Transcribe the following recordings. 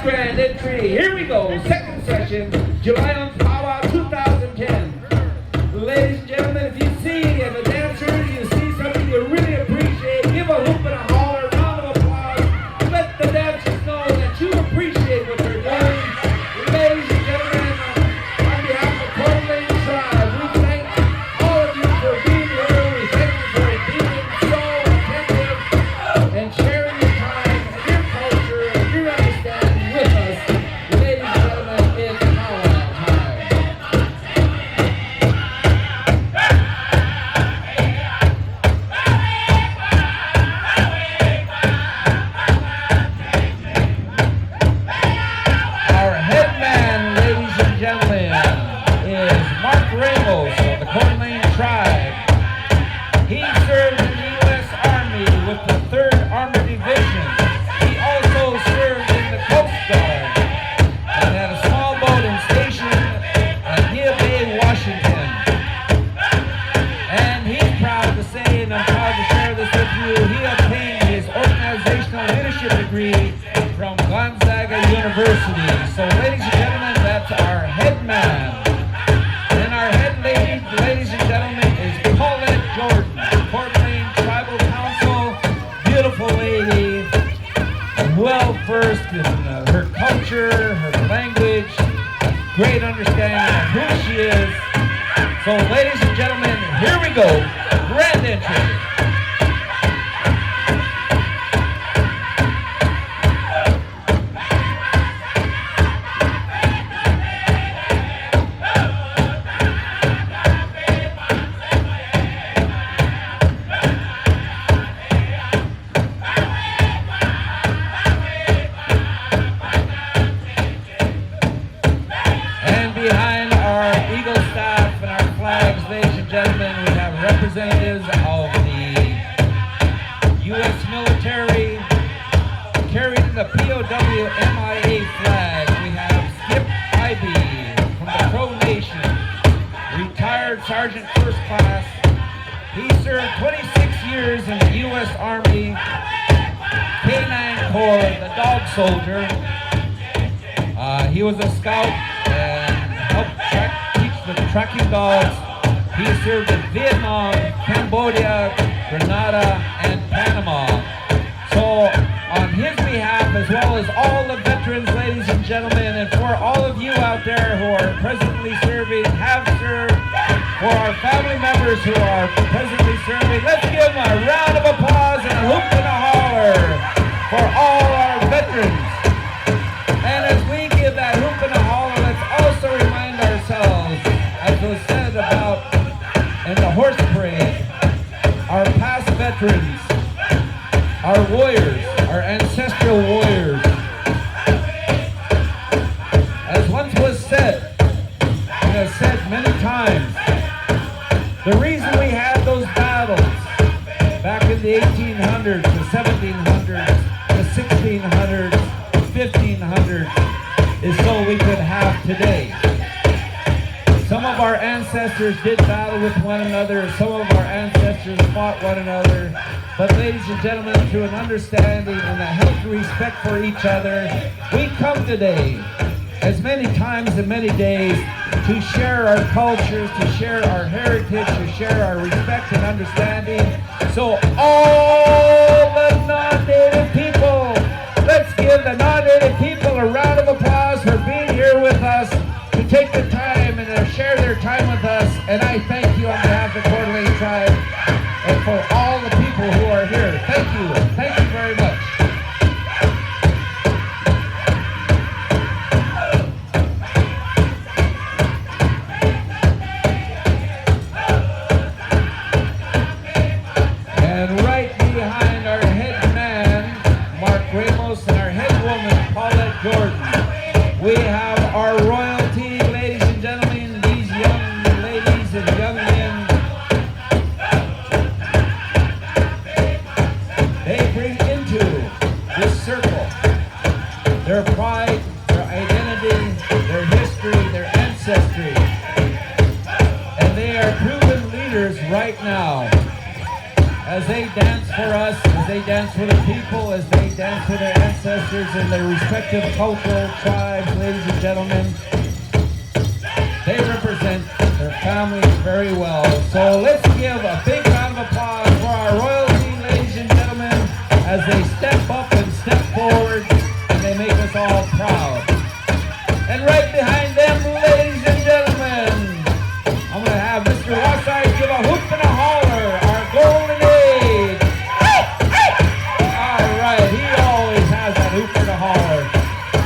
grand entry. Here we go. Second session, Julyamsh Powwow 2010. Ladies and gentlemen, if you see the dancers, you see something you really appreciate, give a hoop and a holler, round of applause. Let the dancers know that you appreciate what they're doing. Ladies and gentlemen, on behalf of Coeur d'Alene Tribe, we thank all of you for being here. We thank you for being so attentive and sharing your time and your culture and your understanding with us. Ladies and gentlemen, it's Powwow time. Our head man, ladies and gentlemen, is Mark Ramos of the Coeur d'Alene Tribe. He served in the U.S. Army with the 3rd Armored Division. He also served in the Coast Guard and had a small boating station at Gia Bay, Washington. And he's proud to say, and I'm proud to share this with you, he obtained his organizational leadership degree from Gonzaga University. So ladies and gentlemen, that's our head man. And our head lady, ladies and gentlemen, is Paulette Jordan, Coeur d'Alene Tribal Council. Beautiful lady, well versed in her culture, her language, great understanding of who she is. So ladies and gentlemen, here we go, grand entry. Behind our Eagle staff and our flags, ladies and gentlemen, we have representatives of the U.S. military carrying the POW MIA flag. We have Skip Ivy from the Crow Nation, retired Sergeant First Class. He served 26 years in the U.S. Army, K-9 Corps, the dog soldier. He was a scout and helped teach the tracking dogs. He served in Vietnam, Cambodia, Grenada, and Panama. So on his behalf, as well as all the veterans, ladies and gentlemen, and for all of you out there who are presently serving, have served, for our family members who are presently serving, let's give them a round of applause and a hoop and a holler for all our veterans. And as we give that hoop and a holler, let's also remind ourselves, as was said about in the horse parade, our past veterans, our warriors, our ancestral warriors. As once was said, and as said many times, the reason we had those battles back in the 1800s, the 1700s, the 1600s, 1500s, is so we could have today. Some of our ancestors did battle with one another, some of our ancestors fought one another, but ladies and gentlemen, through an understanding and a healthy respect for each other, we come today, as many times and many days, to share our cultures, to share our heritage, to share our respect and understanding. So all the non-native people, let's give the non-native people a round of applause for being here with us, to take the time and to share their time with us. And I thank you on behalf of the Coeur d'Alene Tribe and for all the people who are here. Thank you. Thank you very much. And right behind our head man, Mark Ramos, and our head woman, Paulette Jordan, we have our royalty, ladies and gentlemen, these young ladies and young men. They bring into this circle their pride, their identity, their history, their ancestry. And they are proven leaders right now. As they dance for us, as they dance for the people, as they dance for their ancestors. ancestors in their respective cultural tribes, ladies and gentlemen. They represent their families very well. So let's give a big round of applause for our royalty, ladies and gentlemen, as they step up and step forward, and they make us all proud. And right behind them, ladies and gentlemen, I'm going to have Mr. Rothside give a hoop and a holler, our golden age. All right, he always has that hoop and a holler.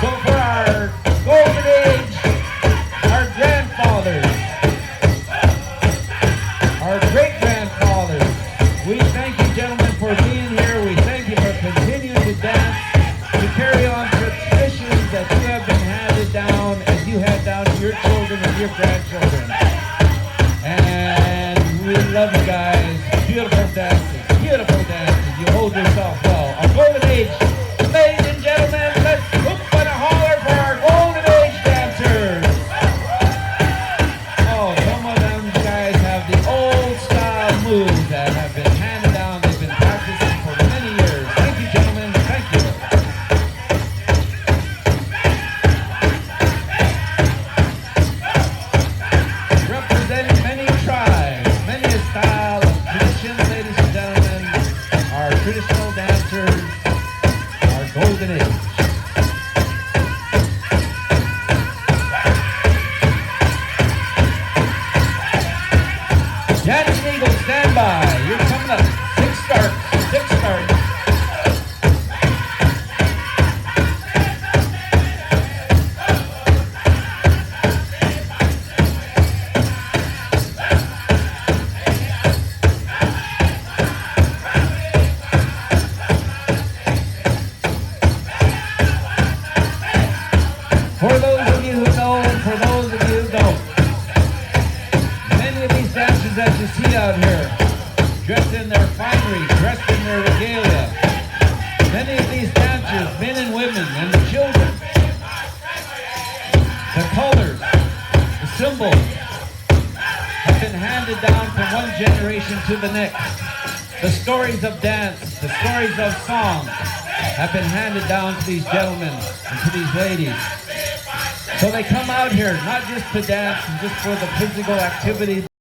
So for our golden age, our grandfathers, our great-grandfathers, we thank you, gentlemen, for being here. We thank you for continuing to dance, to carry on traditions that you have been handed down as you hand down to your children and your grandchildren. And we love you guys. Beautiful dancing, beautiful dancing. You hold yourself well. Our golden age, ladies and gentlemen, let's hoop and a holler for our golden age dancers. Oh, some of them guys have the old style moves that have been handed down. They've been practicing for many years. Thank you, gentlemen. Thank you. Representing many tribes, many a style of tradition, ladies and gentlemen, our traditional dancers, our golden age. Dancing Eagle, stand by. You're coming up. 6 starts. 6 starts. For those of you who know, and for those of you who don't, many of these dancers that you see out here, dressed in their finery, dressed in their regalia, many of these dancers, men and women, and the children, the colors, the symbols, have been handed down from one generation to the next. The stories of dance, the stories of song, have been handed down to these gentlemen and to these ladies. So they come out here not just to dance and just for the physical activity